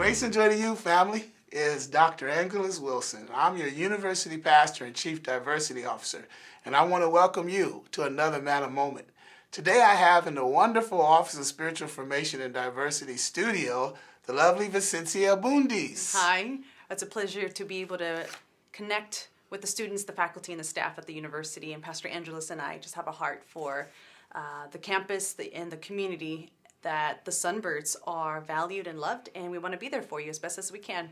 Grace and joy to you, family. Is Dr. Angelus Wilson. I'm your University Pastor and Chief Diversity Officer, and I want to welcome you to another Manna Moment. Today I have in the wonderful Office of Spiritual Formation and Diversity studio, the lovely Vicencia Abundis. Hi, it's a pleasure to be able to connect with the students, the faculty, and the staff at the university, and Pastor Angelus and I just have a heart for the campus and the community, that the Sunbirds are valued and loved, and we want to be there for you as best as we can.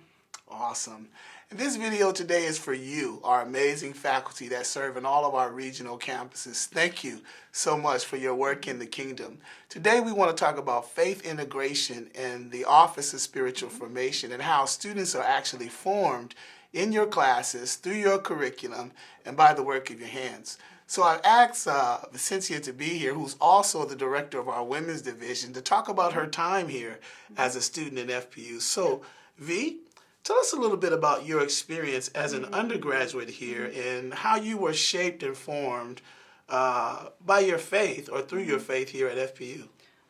Awesome. And this video today is for you, our amazing faculty that serve in all of our regional campuses. Thank you so much for your work in the kingdom. Today we want to talk about faith integration and the Office of Spiritual Formation and how students are actually formed in your classes, through your curriculum, and by the work of your hands. So I've asked Vicencia to be here, who's also the director of our women's division, to talk about her time here as a student in FPU. So, V, tell us a little bit about your experience as an undergraduate here and how you were shaped and formed by your faith or through your faith here at FPU.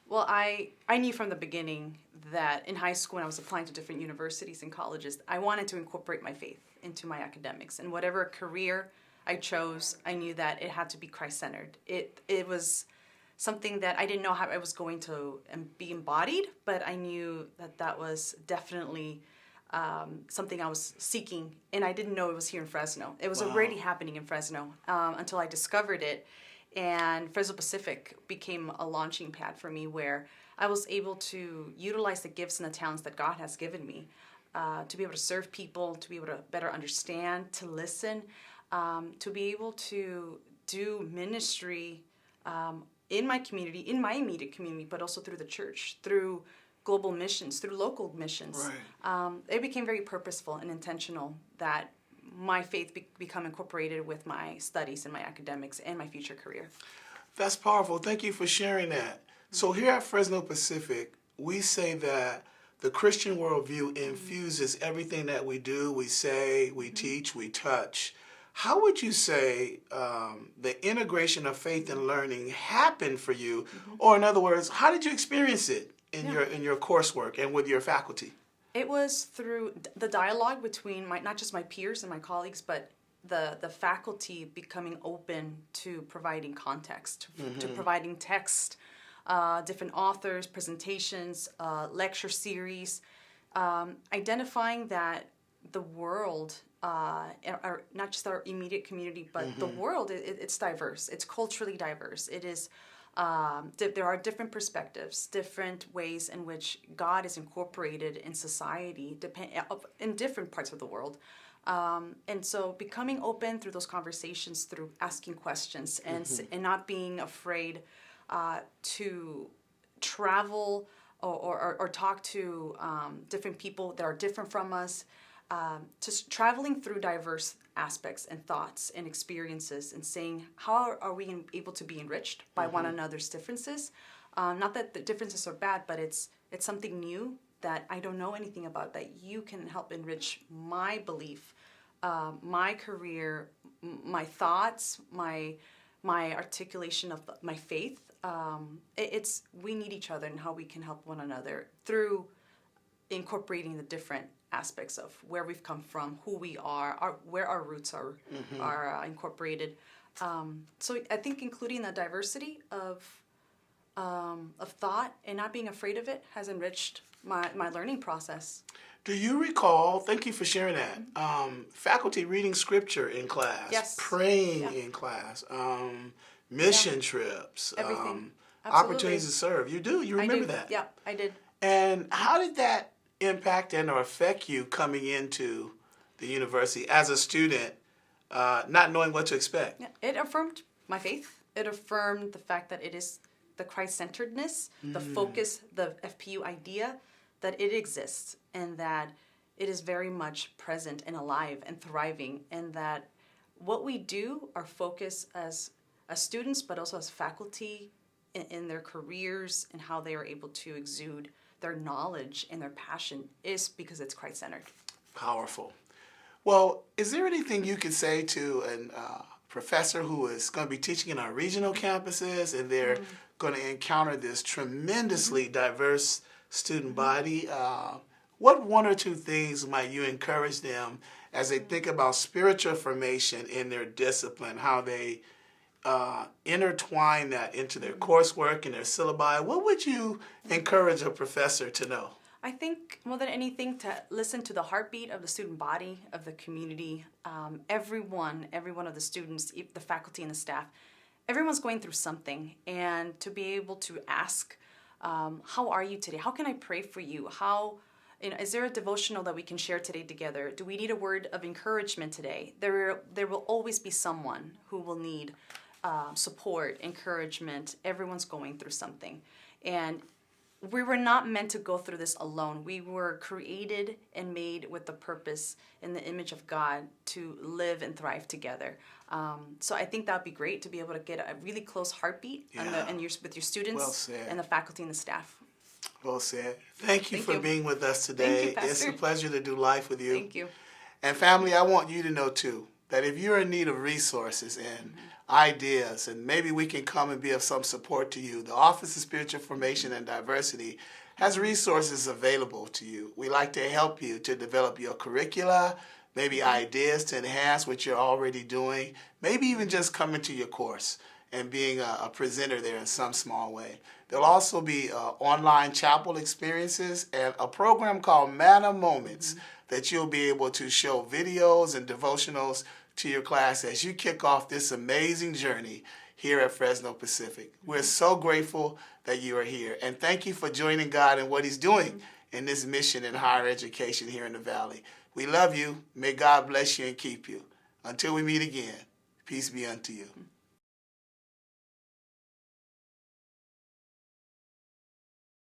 Well, I knew from the beginning that in high school when I was applying to different universities and colleges, I wanted to incorporate my faith into my academics. And whatever career I chose, I knew that it had to be Christ-centered. It was something that I didn't know how I was going to be embodied, but I knew that that was definitely something I was seeking, and I didn't know it was here in Fresno. It was already happening in Fresno until I discovered it, and Fresno Pacific became a launching pad for me where I was able to utilize the gifts and the talents that God has given me to be able to serve people, to be able to better understand, to listen, to be able to do ministry in my community, in my immediate community, but also through the church, through global missions, through local missions. Right. It became very purposeful and intentional that my faith become incorporated with my studies and my academics and my future career. That's powerful. Thank you for sharing that. So here at Fresno Pacific, we say that the Christian worldview infuses everything that we do, we say, we teach, we touch. How would you say the integration of faith and learning happened for you? Or in other words, how did you experience it in your coursework and with your faculty? It was through the dialogue between not just my peers and my colleagues, but the faculty becoming open to providing context, to providing text, different authors, presentations, lecture series, identifying that the world, not just our immediate community, but the world, it's diverse. It's culturally diverse. It is. There are different perspectives, different ways in which God is incorporated in society, in different parts of the world. And so becoming open through those conversations, through asking questions and not being afraid to travel or talk to different people that are different from us, just traveling through diverse aspects and thoughts and experiences and saying, how are we able to be enriched by one another's differences? Not that the differences are bad, but it's something new that I don't know anything about, that you can help enrich my belief, my career, my thoughts, my articulation of my faith. We need each other and how we can help one another through incorporating the different aspects of where we've come from, who we are, where our roots are incorporated. So I think including the diversity of thought and not being afraid of it has enriched my learning process. Do you recall, thank you for sharing that, faculty reading scripture in class, yes. praying in class, mission trips, everything. Opportunities to serve? You remember that? Yeah, I did. And how did that impact and or affect you coming into the university as a student, not knowing what to expect? Yeah, it affirmed my faith. It affirmed the fact that it is the Christ-centeredness, the focus, the FPU idea, that it exists and that it is very much present and alive and thriving, and that what we do, our focus as students, but also as faculty in their careers and how they are able to exude their knowledge and their passion, is because it's Christ-centered. Powerful. Well, is there anything you could say to a professor who is going to be teaching in our regional campuses and they're going to encounter this tremendously diverse student body? what one or two things might you encourage them as they think about spiritual formation in their discipline, how they intertwine that into their coursework and their syllabi? What would you encourage a professor to know? I think more than anything to listen to the heartbeat of the student body, of the community. Every one of the students, the faculty and the staff, everyone's going through something. And to be able to ask, how are you today? How can I pray for you? Is there a devotional that we can share today together? Do we need a word of encouragement today? There will always be someone who will need support, encouragement. Everyone's going through something. And we were not meant to go through this alone. We were created and made with the purpose in the image of God to live and thrive together. So I think that would be great to be able to get a really close heartbeat with your students and the faculty and the staff. Well said. Thank you for being with us today. Thank you, it's a pleasure to do life with you. Thank you. And family, I want you to know too, that if you're in need of resources and ideas, and maybe we can come and be of some support to you, the Office of Spiritual Formation and Diversity has resources available to you. We like to help you to develop your curricula, maybe ideas to enhance what you're already doing, maybe even just coming to your course and being a presenter there in some small way. There'll also be online chapel experiences and a program called Manna Moments that you'll be able to show videos and devotionals to your class as you kick off this amazing journey here at Fresno Pacific. We're so grateful that you are here, and thank you for joining God in what He's doing in this mission in higher education here in the Valley. We love you. May God bless you and keep you. Until we meet again, peace be unto you.